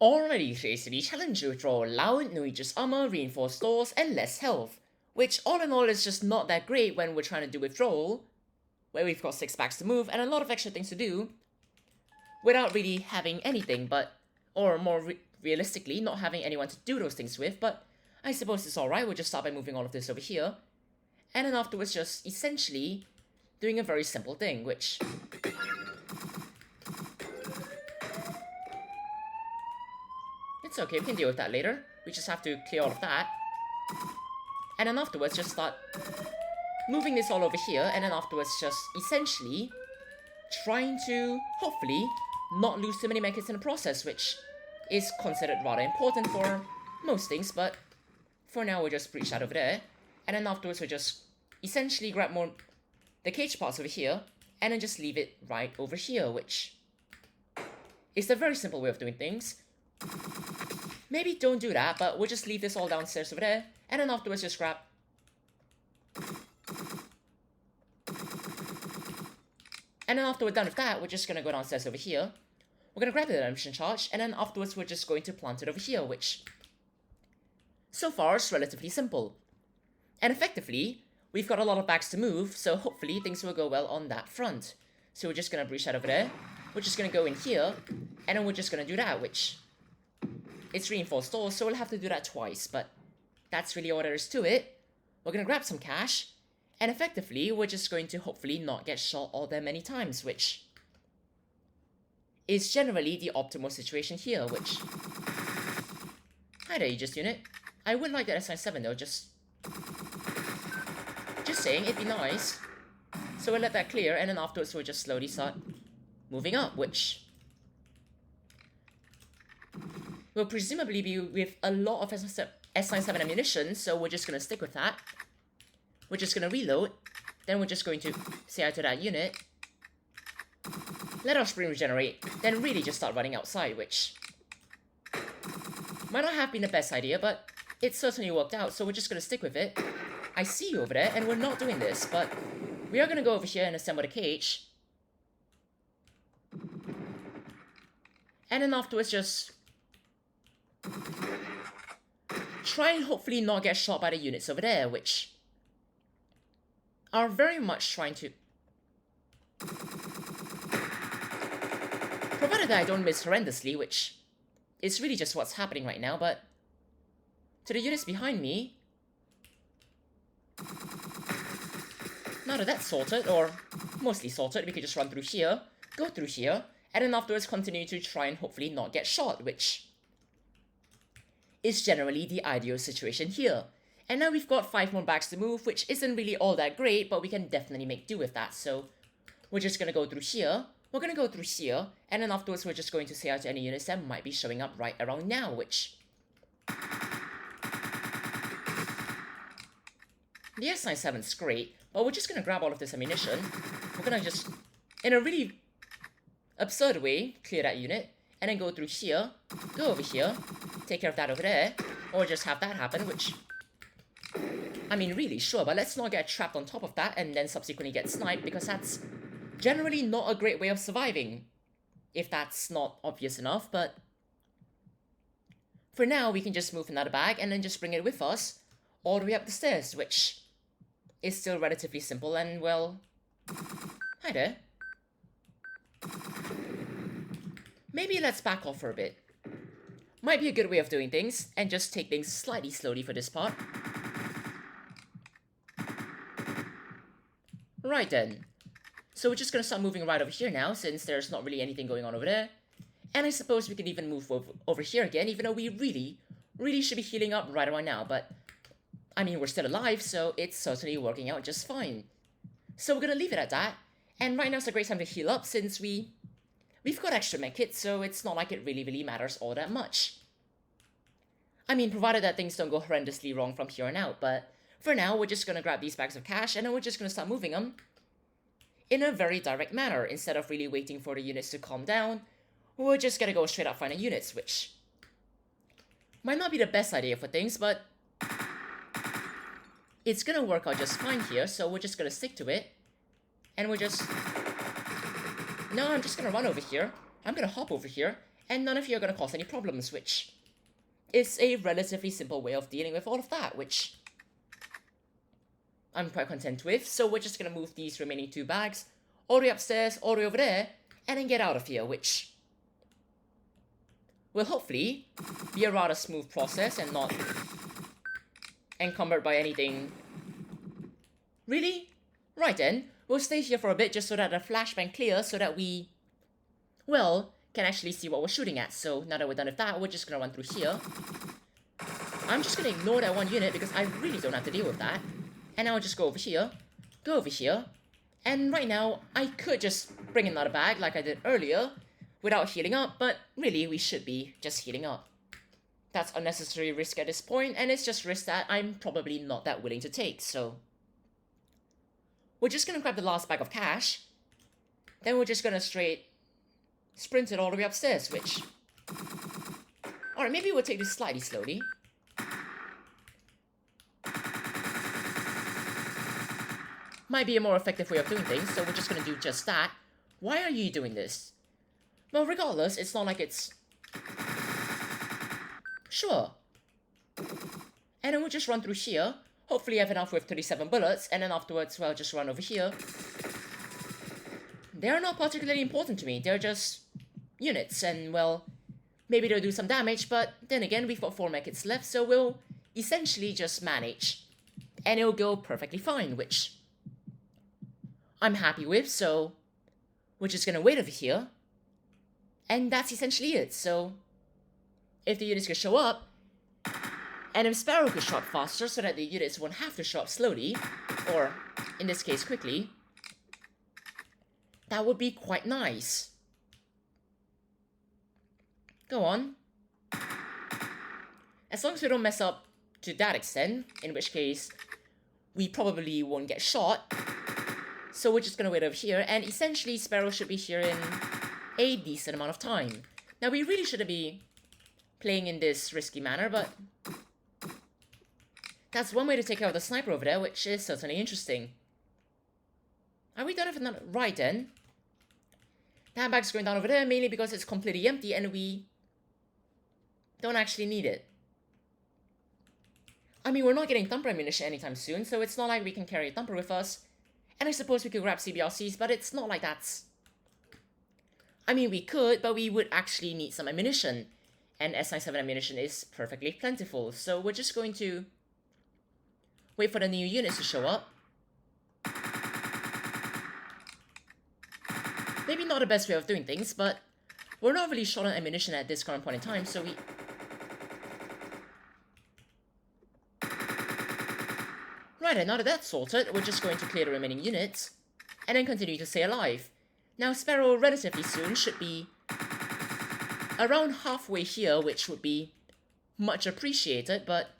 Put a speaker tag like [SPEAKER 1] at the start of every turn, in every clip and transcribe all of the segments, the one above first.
[SPEAKER 1] Already today's city challenge withdrawal allowed no Aegis Armor, reinforced doors, and less health, which all in all is just not that great when we're trying to do withdrawal, where we've got 6 packs to move and a lot of extra things to do, without really having anything or more realistically, not having anyone to do those things with, but I suppose it's alright, we'll just start by moving all of this over here, and then afterwards just essentially doing a very simple thing, which... It's okay, we can deal with that later. We just have to clear all of that. And then afterwards, just start moving this all over here, and then afterwards just essentially trying to, hopefully, not lose too many mechs in the process, which is considered rather important for most things, but for now we'll just breach that over there. And then afterwards we'll just essentially grab more the cage parts over here, and then just leave it right over here, which is a very simple way of doing things. Maybe don't do that, but we'll just leave this all downstairs over there, and then afterwards just grab... And then after we're done with that, we're just gonna go downstairs over here. We're gonna grab the Demolition charge, and then afterwards we're just going to plant it over here, which... so far is relatively simple. And effectively, we've got a lot of backs to move, so hopefully things will go well on that front. So we're just gonna breach that over there. We're just gonna go in here, and then we're just gonna do that, which... it's reinforced doors, so we'll have to do that twice, but that's really all there is to it. We're gonna grab some cash, and effectively, we're just going to hopefully not get shot all that many times, which is generally the optimal situation here, which... Hi there, Aegis unit. I would like that SI7 though, just saying, it'd be nice. So we'll let that clear, and then afterwards we'll just slowly start moving up, which... will presumably be with a lot of S97 ammunition, so we're just gonna stick with that. We're just gonna reload, then we're just going to say hi to that unit, let our spring regenerate, then really just start running outside, which might not have been the best idea, but it certainly worked out, so we're just gonna stick with it. I see you over there, and we're not doing this, but we are gonna go over here and assemble the cage. And then afterwards just... try and hopefully not get shot by the units over there, which are very much trying to... provided that I don't miss horrendously, which is really just what's happening right now, but... to the units behind me... now that that's sorted, or mostly sorted, we could just run through here, go through here, and then afterwards continue to try and hopefully not get shot, which... is generally the ideal situation here. And now we've got 5 more backs to move, which isn't really all that great, but we can definitely make do with that. So we're just gonna go through here, we're gonna go through here, and then afterwards we're just going to say out to any units that might be showing up right around now, which... the S97's great, but we're just gonna grab all of this ammunition. We're gonna just, in a really absurd way, clear that unit, and then go through here, go over here, take care of that over there, or just have that happen, which... I mean, really, sure, but let's not get trapped on top of that and then subsequently get sniped, because that's generally not a great way of surviving, if that's not obvious enough, but... for now, we can just move another bag and then just bring it with us all the way up the stairs, which is still relatively simple and, well... hi there. Maybe let's back off for a bit. Might be a good way of doing things, and just take things slightly slowly for this part. Right then. So we're just gonna start moving right over here now, since there's not really anything going on over there. And I suppose we can even move over here again, even though we really should be healing up right around now, but... I mean, we're still alive, so it's certainly working out just fine. So we're gonna leave it at that, and right now is a great time to heal up, since we've got extra medkits, so it's not like it really matters all that much. I mean, provided that things don't go horrendously wrong from here on out, but for now, we're just gonna grab these bags of cash, and then we're just gonna start moving them in a very direct manner. Instead of really waiting for the units to calm down, we're just gonna go straight up finding units, which might not be the best idea for things, but it's gonna work out just fine here, so we're just gonna stick to it, and we're just... no, I'm just gonna run over here, I'm gonna hop over here, and none of you are going to cause any problems, which is a relatively simple way of dealing with all of that, which I'm quite content with. So we're just going to move these remaining 2 bags all the way upstairs, all the way over there, and then get out of here, which will hopefully be a rather smooth process and not encumbered by anything. Really? Right then, we'll stay here for a bit just so that the flashbang clears so that we, well, can actually see what we're shooting at. So now that we're done with that, we're just gonna run through here. I'm just gonna ignore that 1 unit because I really don't have to deal with that. And now I'll just go over here, and right now, I could just bring another bag like I did earlier without healing up, but really, we should be just healing up. That's unnecessary risk at this point, and it's just risk that I'm probably not that willing to take, so we're just gonna grab the last bag of cash, then we're just gonna straight sprint it all the way upstairs, which... Alright, maybe we'll take this slightly slowly. Might be a more effective way of doing things, so we're just gonna do just that. Why are you doing this? Well, regardless, it's not like it's... Sure. And then we'll just run through here. Hopefully I have enough with 37 bullets, and then afterwards, well, just run over here. They're not particularly important to me, they're just units, and well, maybe they'll do some damage, but then again, we've got 4 medkits left, so we'll essentially just manage. And it'll go perfectly fine, which I'm happy with, so we're just gonna wait over here. And that's essentially it, so if the units could show up, and if Sparrow could show up faster so that the units won't have to show up slowly, or in this case quickly, that would be quite nice. Go on. As long as we don't mess up to that extent, in which case we probably won't get shot. So we're just gonna wait over here, and essentially Sparrow should be here in a decent amount of time. Now we really shouldn't be playing in this risky manner, but that's one way to take care of the sniper over there, which is certainly interesting. Are we done with another? Right then. That bag's going down over there mainly because it's completely empty and we don't actually need it. I mean, we're not getting thumper ammunition anytime soon, so it's not like we can carry a thumper with us. And I suppose we could grab CBRCs, but it's not like that's... I mean, we could, but we would actually need some ammunition. And S97 ammunition is perfectly plentiful, so we're just going to wait for the new units to show up. Maybe not the best way of doing things, but we're not really short on ammunition at this current point in time, so we... Right, and now that that's sorted, we're just going to clear the remaining units, and then continue to stay alive. Now, Sparrow relatively soon should be around halfway here, which would be much appreciated, but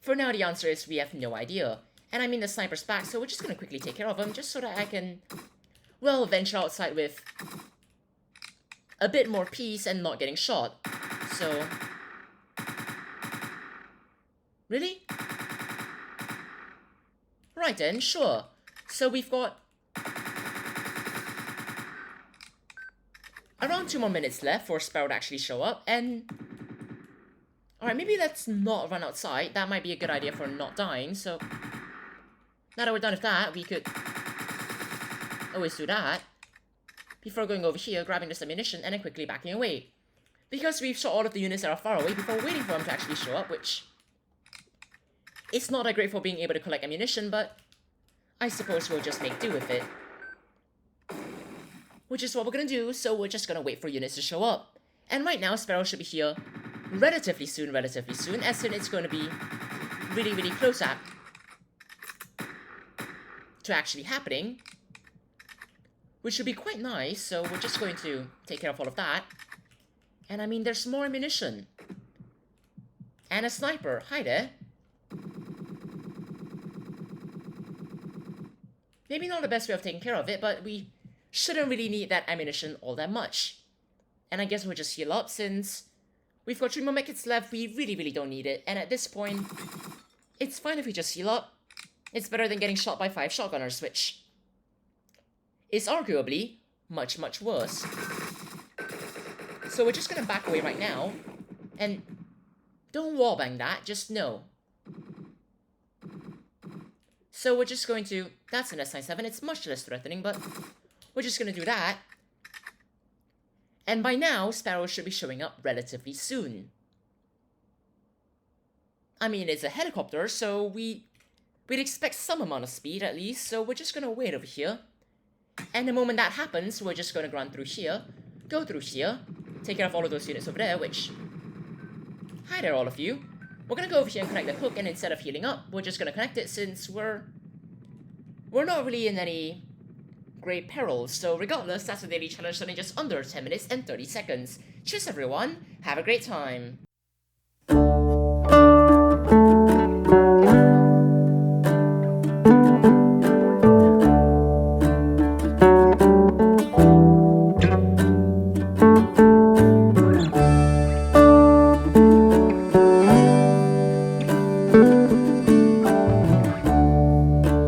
[SPEAKER 1] for now the answer is we have no idea. And I mean the sniper's back, so we're just gonna quickly take care of him, just so that I can, well, venture outside with a bit more peace and not getting shot. So... Really? Right then, sure. So we've got around 2 more minutes left for Sparrow to actually show up, and... Alright, maybe let's not run outside. That might be a good idea for not dying, so... Now that we're done with that, we could always do that before going over here, grabbing this ammunition, and then quickly backing away. Because we've shot all of the units that are far away before waiting for them to actually show up, which... It's not that great for being able to collect ammunition, but I suppose we'll just make do with it. Which is what we're gonna do, so we're just gonna wait for units to show up. And right now, Sparrow should be here relatively soon, as in it's going to be really, really close up to actually happening. Which should be quite nice, so we're just going to take care of all of that. And I mean, there's more ammunition. And a sniper. Hi there. Maybe not the best way of taking care of it, but we shouldn't really need that ammunition all that much. And I guess we'll just heal up since we've got 3 more medkits left. We really, really don't need it. And at this point, it's fine if we just heal up. It's better than getting shot by 5 shotgunners, which is arguably much, much worse. So we're just gonna back away right now. And don't wallbang that, just no. So we're just going to... That's an S97, it's much less threatening, but we're just gonna do that. And by now, Sparrows should be showing up relatively soon. I mean, it's a helicopter, so we'd expect some amount of speed at least, so we're just gonna wait over here. And the moment that happens, we're just gonna run through here, go through here, take care of all of those units over there, which... Hi there, all of you. We're gonna go over here and connect the hook, and instead of healing up, we're just gonna connect it since we're not really in any great peril. So regardless, that's a daily challenge done in just under 10 minutes and 30 seconds. Cheers everyone, have a great time.